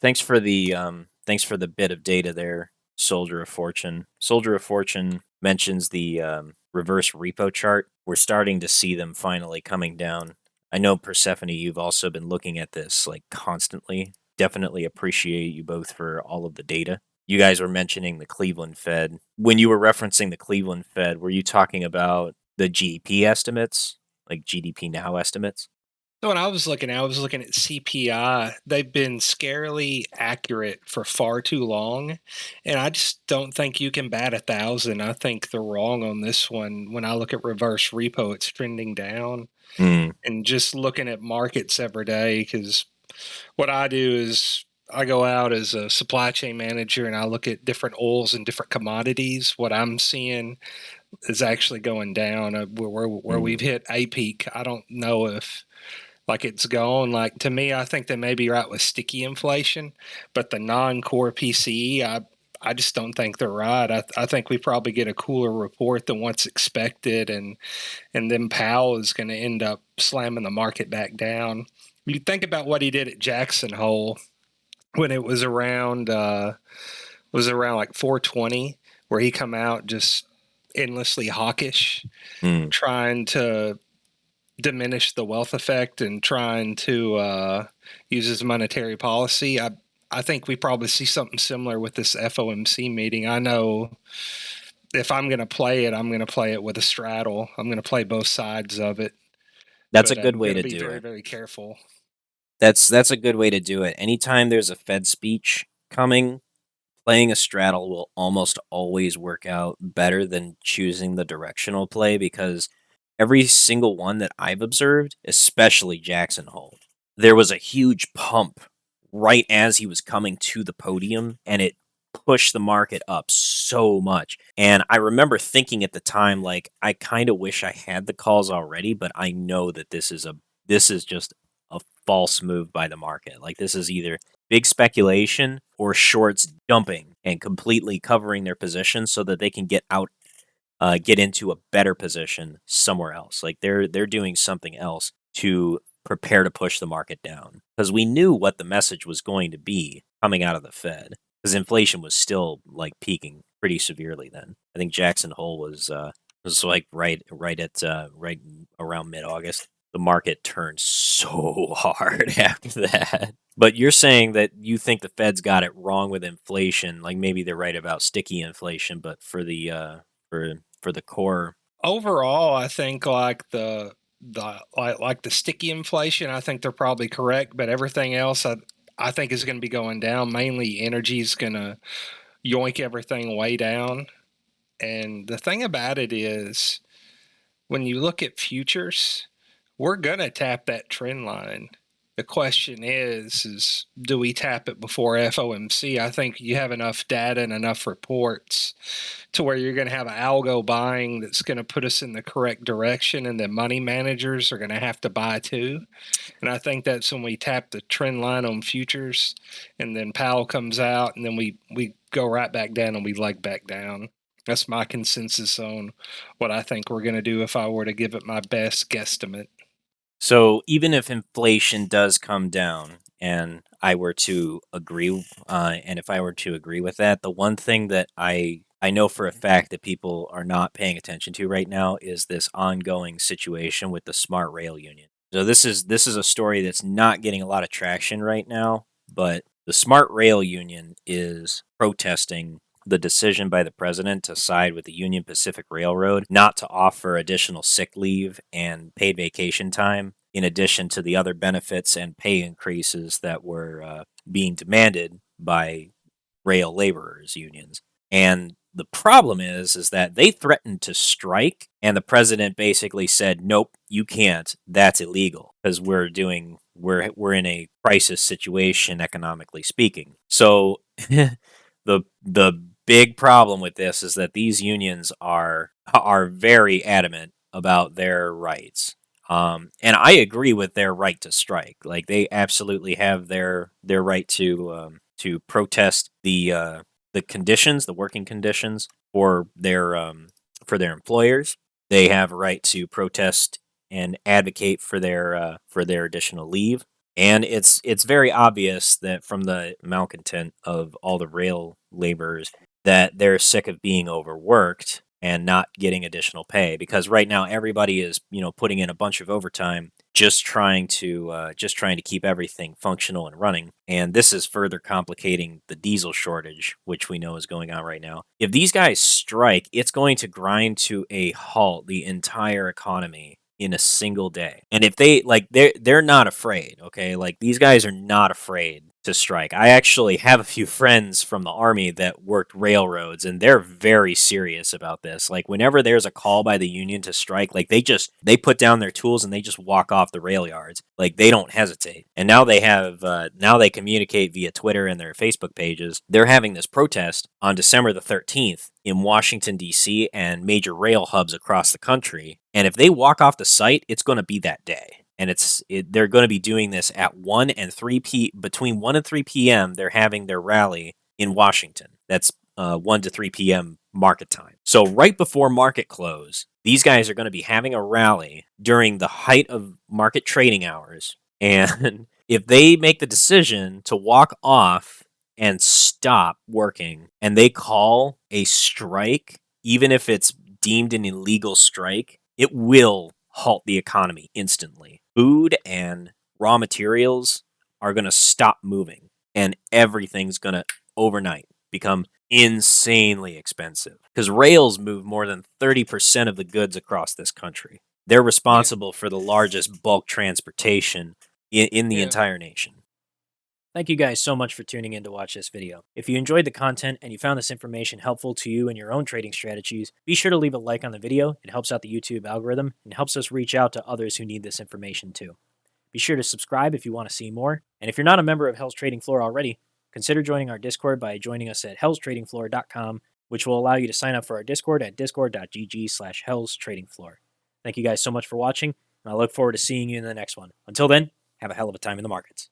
Thanks for the bit of data there, Soldier of Fortune. Soldier of Fortune mentions the reverse repo chart. We're starting to see them finally coming down. I know Persephone, you've also been looking at this like constantly. Definitely appreciate you both for all of the data. You guys were mentioning the Cleveland Fed. When you were referencing the Cleveland Fed, were you talking about the GDP estimates, like GDP now estimates? So when I was looking at CPI. They've been scarily accurate for far too long, and I just don't think you can bat 1,000. I think they're wrong on this one. When I look at reverse repo, it's trending down, Mm, and just looking at markets every day. Because what I do is I go out as a supply chain manager and I look at different oils and different commodities. What I'm seeing is actually going down. Where we've mm, hit a peak. I don't know if like it's gone. Like to me, I think they may be right with sticky inflation, but the non-core PCE, I just don't think they're right. I think we probably get a cooler report than what's expected, and then Powell is going to end up slamming the market back down. You think about what he did at Jackson Hole when it was around like 420, where he come out just endlessly hawkish, mm. trying to diminish the wealth effect and trying to use his monetary policy. I think we probably see something similar with this FOMC meeting. I know if I'm going to play it, I'm going to play it with a straddle. I'm going to play both sides of it, That's a but good I'm way going to to be do very, it. very careful. That's a good way to do it. Anytime there's a Fed speech coming, playing a straddle will almost always work out better than choosing the directional play because every single one that I've observed, especially Jackson Hole, there was a huge pump right as he was coming to the podium and it pushed the market up so much. And I remember thinking at the time like I kind of wish I had the calls already, but I know that this is just a false move by the market. Like this is either big speculation or shorts dumping and completely covering their position so that they can get out, get into a better position somewhere else. Like they're doing something else to prepare to push the market down because we knew what the message was going to be coming out of the Fed because inflation was still like peaking pretty severely then. I think Jackson Hole was like right around mid August. The market turned so hard after that. But you're saying that you think the Fed's got it wrong with inflation. Like maybe they're right about sticky inflation, but for the core. Overall, I think like like the sticky inflation, I think they're probably correct, but everything else I think is going to be going down. Mainly energy is going to yoink everything way down. And the thing about it is, when you look at futures, we're going to tap that trend line. The question is do we tap it before FOMC? I think you have enough data and enough reports to where you're going to have algo buying that's going to put us in the correct direction, and then money managers are going to have to buy too. And I think that's when we tap the trend line on futures, and then Powell comes out, and then we go right back down and we leg back down. That's my consensus on what I think we're going to do if I were to give it my best guesstimate. So even if inflation does come down, and I were to agree, and if I were to agree with that, the one thing that I know for a fact that people are not paying attention to right now is this ongoing situation with the Smart Rail Union. So this is a story that's not getting a lot of traction right now, but the Smart Rail Union is protesting the decision by the president to side with the Union Pacific Railroad not to offer additional sick leave and paid vacation time, in addition to the other benefits and pay increases that were being demanded by rail laborers unions. And the problem is that they threatened to strike, and the president basically said, "Nope, you can't. That's illegal because we're in a crisis situation economically speaking." So the big problem with this is that these unions are very adamant about their rights. And I agree with their right to strike. Like they absolutely have their right to protest the conditions, the working conditions for their employers. They have a right to protest and advocate for their additional leave. And it's very obvious that from the malcontent of all the rail laborers that they're sick of being overworked and not getting additional pay, because right now everybody is, putting in a bunch of overtime just trying to keep everything functional and running. And this is further complicating the diesel shortage, which we know is going on right now. If these guys strike, it's going to grind to a halt the entire economy in a single day. And if they're not afraid, okay? Like, these guys are not afraid to strike. I actually have a few friends from the army that worked railroads, and they're very serious about this. Like, whenever there's a call by the union to strike, like, they put down their tools and they just walk off the rail yards. Like, they don't hesitate. And now now they communicate via Twitter and their Facebook pages. They're having this protest on December the 13th in Washington, D.C., and major rail hubs across the country. And if they walk off the site, it's going to be that day. And they're going to be doing this at between 1 and 3 p.m. They're having their rally in Washington. That's 1 to 3 p.m. market time. So right before market close, these guys are going to be having a rally during the height of market trading hours. And if they make the decision to walk off and stop working, and they call a strike, even if it's deemed an illegal strike, it will halt the economy instantly. Food and raw materials are going to stop moving, and everything's going to overnight become insanely expensive, because rails move more than 30% of the goods across this country. They're responsible for the largest bulk transportation in the entire nation. Thank you guys so much for tuning in to watch this video. If you enjoyed the content and you found this information helpful to you in your own trading strategies, be sure to leave a like on the video. It helps out the YouTube algorithm and helps us reach out to others who need this information too. Be sure to subscribe if you want to see more. And if you're not a member of Hell's Trading Floor already, consider joining our Discord by joining us at hellstradingfloor.com, which will allow you to sign up for our Discord at discord.gg/hellstradingfloor. Thank you guys so much for watching, and I look forward to seeing you in the next one. Until then, have a hell of a time in the markets.